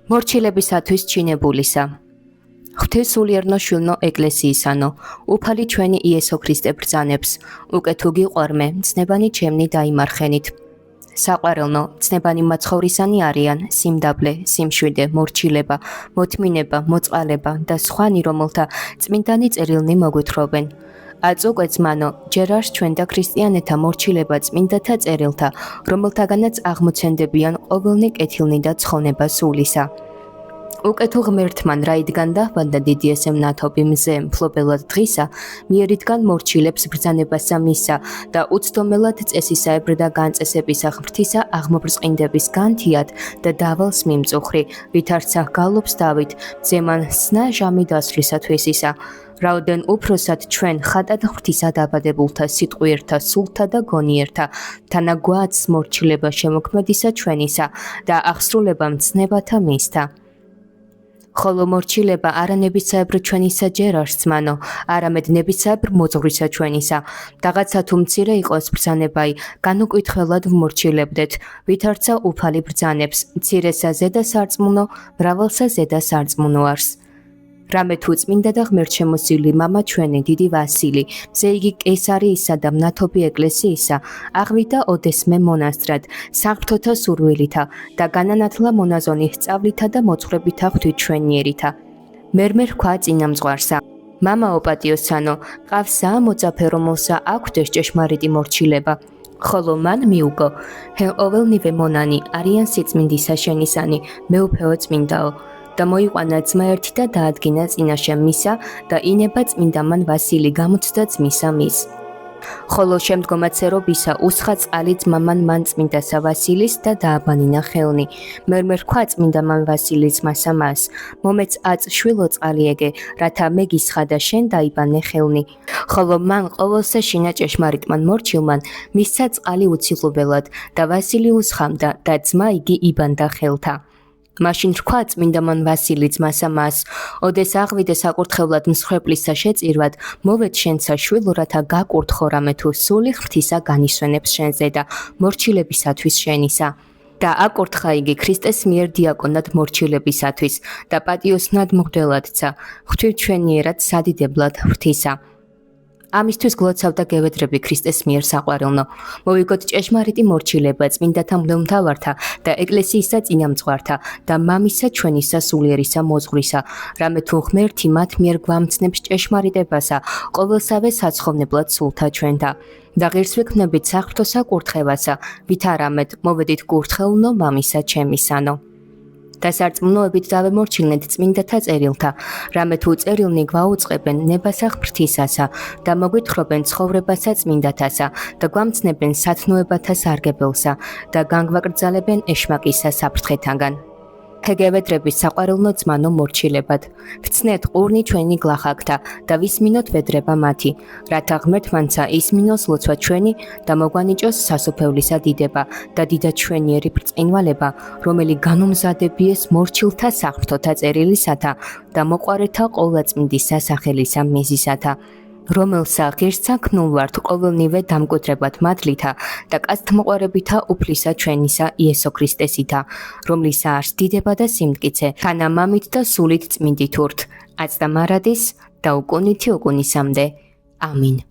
მორჩილებისათვის ჩინებულისა. ღვთისმსულიერნო შვილნო ეკლესიისანო, უფალი ჩვენი იესო ქრისტე ბრძანებს, უკეთ უგიყვარმე, მცნებანი ჩემნი დაიმარხენით. საყვარელნო, მცნებანი მაცხოვრისანი არიან სიმდაბლე, სიმშვიდე, მორჩილება, მოთმინება, მოწყალება და სხვანი, რომელთა წმინდანი წერილნი მოგვითხრობენ. აწუკვე ძმანო, ჯერ არს ჩვენ და ქრისტიანეთა მორჩილება წმინდათა წერილთა, რომელთაგანაც აღმოცენდებიან ყოველნი კეთილნი და ცხონება სულისა. უკეთო ღმერთმან რა იდგან დაჰბანდა დიდი ესე მნათობი მზე მფლობელად დღისა, მიერიდგან მორჩილებს ბრძანებასა მისა და უცდომელად წესისაებრ და განწესებისა ღმრთისა აღმობრწყინდების განთიად და დავალს მიმწუხრი, ვითარცა გალობს დავით, ძემან სნა ჟამი დასვლისათვისისა. რაოდენ უფროსად ჩვენ ხატად ღმრთისა დაბადებულთა სიტყვიერთა სულთა და გონიერთა, თანა გვაქვს მორჩილება შემოქმედისა ჩვენისა და აღსრულება მცნებათა მისთა. ხოლო მორჩილება არა ნებისაებრ ჩვენისა ჯერ არს ძმანო, არამედ ნებისაებრ მოძღვრისა ჩვენისა. რაღაცა თუ მცირე იყოს ბრძანებაი, განუკითხველად ვმორჩილებდეთ, ვითარცა უფალი ბრძანებს, მცირესა ზედა სარწმუნო, მრავალსა ზედა სარწმუნო არს. რამე თუ წმინდა და ღმერთშემოსილი მამა ჩვენი დიდი ვასილი, მზე იგი კესარიისა და მნათობი ეკლესიისა, აღვიდა ოდესმე მონასტრად, საღვთოთა სურვილითა და განანათლა მონაზონის სწავლითა და მოძღვრებითა ღვთისმშობლიერითა. მერმე რქვა წინამძღვარსა. მამაო პატიოსანო, ყავსაა მოწაფე, რომელსა აქვდეს ჭეშმარიტი მორჩილება. ხოლო მან მიუგო, ყოველნივე მონანი არიან სიწმინდისა შენისანი, მეუფეო წმინდაო. და მოიყვანა ძმა ერთი და დაადგინა წინაშე მისა და ინება წმინდა მან ვასილი გამოცდა ძმისა მის. ხოლო შემდგომაც ერობისა უსხა წყალი ძმამან მან წმინდასა ვასილის და დააბანინა ხელნი. მერმე რქვა წმინდა მან ვასილის ძმასა მას, მომეც აწ შვილო წყალი ეგე, რათა მე გისხა და შენ დაიბანე ხელნი. ხოლო მან ყოველსა შინა ჭეშმარიტმან მორჩილმან მისცა წყალი უცილობელად და ვასილი უსხამდა და ძმა იგი იბანდა ხელთა. მაშინ რქვა წმინდა მან ვასილი ძმასა მას, ოდეს აღვიდე საკურთხევლად მსხვერპლისა შეწირვად, მოვედ შენცა შვილო, რათა გაკურთხო რამე თუ სული ღმრთისა განისვენებს შენზე და მორჩილებისათვის შენისა. და აკურთხა იგი ქრისტეს მიერ დიაკონად მორჩილებისათვის და პატიოსნად მღვდელადცა, ღვთისმშობლიერად სადიდებლად ღვთისა. ამისთვის გლოცავდა გევედრები ქრისტეს მიერ საყვარელნო. მოვიგოთ ჭეშმარიტი მორჩილება წმინდათა მღვდელმთავართა და ეკლესიისა წინამძღვართა და მამისა ჩვენისა სულიერისა მოძღვრისა, რამე თუ ღმერთი მათ მიერ გვამცნებს ჭეშმარიტებასა, ყოველსავე საცხოვნებლად სულთა ჩვენთა. და ღირს ვექმნებით საღვთო საკურთხევასა, ვით არამედ მოვედით კურთხეულნო მამისა ჩემისანო. და სარწმუნოებით დავემორჩილნეთ წმინდათა წერილთა, რამე თუ წერილნი გვაუწყებენ ნებასა ღმრთისასა და მოგვითხრობენ ცხოვრებასა წმინდათასა და გვამცნებენ სათნოებათა სარგებელსა და განგვაკრძალებენ ეშმაკისა საფრთხეთაგან. ჰეგევედრების საყვარელნო ძმანო მორჩილებად, ვცნეთ ყურნი ჩვენი გლახაკთა და ვისმინოთ ვედრება მათი, რათა ღმერთმანცა ისმინოს ლოცვა ჩვენი და მოგვანიჭოს სასופევლისა დიდება და დიდად ჩვენიერი ბრწყინვალება, რომელი განუმზადებიეს მორჩილთა საღვთოთა წერილისათა და მოყვარეთა ყოვლადწმინდისა სახელისა მიზისათა. რომელსა ღირსცანქნულ ვართ ყოველნივე დამკვიდრებად მადლითა და კაცთმოყვარევითა უფლისა ჩვენისა იესო ქრისტესითა, რომლისა არს დიდება და სიმტკიცე, თანა მამით და სულით წმინდით ვურთ, აც და მარადის და უკუნითი უკუნისამდე. ამინ.